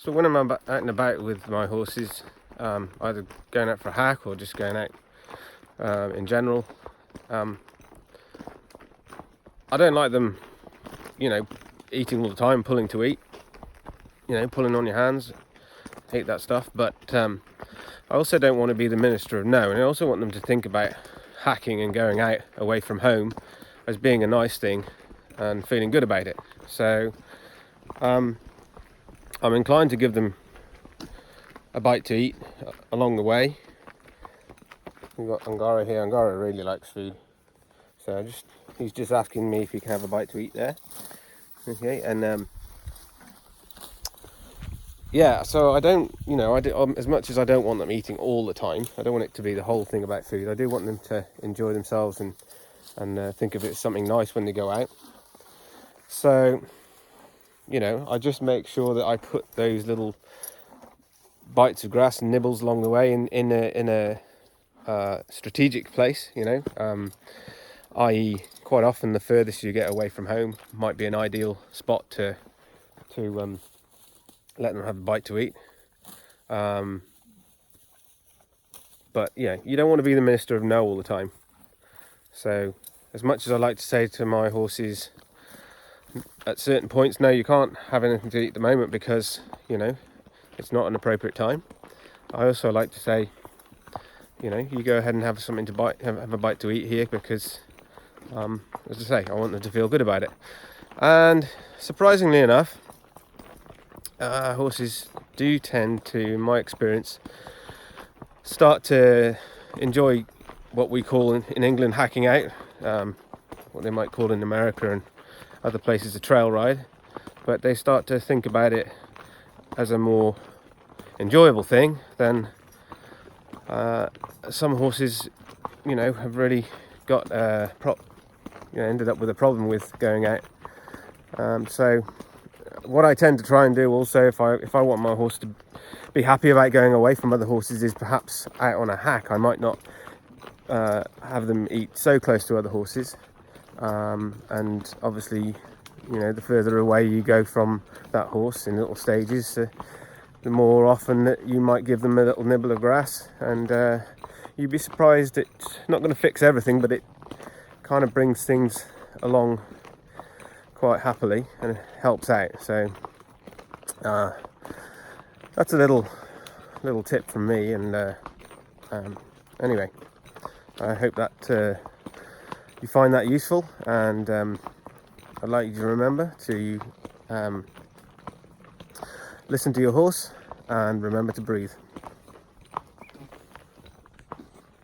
So when I'm out and about with my horses, either going out for a hack or just going out in general, I don't like them, eating all the time, pulling to eat, pulling on your hands. Hate that stuff. But I also don't want to be the minister of no, and I also want them to think about hacking and going out away from home as being a nice thing and feeling good about it. So I'm inclined to give them a bite to eat along the way. We've got Angara here. Angara really likes food, so he's just asking me if he can have a bite to eat there. Okay, and yeah, so I don't, as much as I don't want them eating all the time, I don't want it to be the whole thing about food. I do want them to enjoy themselves and think of it as something nice when they go out. So, I just make sure that I put those little bites of grass and nibbles along the way in a strategic place, i.e. quite often the furthest you get away from home might be an ideal spot to let them have a bite to eat. But yeah, you don't want to be the minister of no all the time. So as much as I like to say to my horses at certain points, no, you can't have anything to eat at the moment because it's not an appropriate time, I also like to say, you go ahead and have something to have a bite to eat here because as I say, I want them to feel good about it. And surprisingly enough, horses do tend to, in my experience, start to enjoy what we call in England hacking out, what they might call in America and other places a trail ride, but they start to think about it as a more enjoyable thing than some horses, have really got ended up with a problem with going out. So what I tend to try and do also, if I want my horse to be happy about going away from other horses, is perhaps out on a hack. I might not have them eat so close to other horses, and obviously, the further away you go from that horse in little stages, the more often that you might give them a little nibble of grass, and you'd be surprised. It's not going to fix everything, but it kind of brings things along quite happily and it helps out. So that's a little tip from me, and anyway, I hope that you find that useful, and I'd like you to remember to listen to your horse and remember to breathe.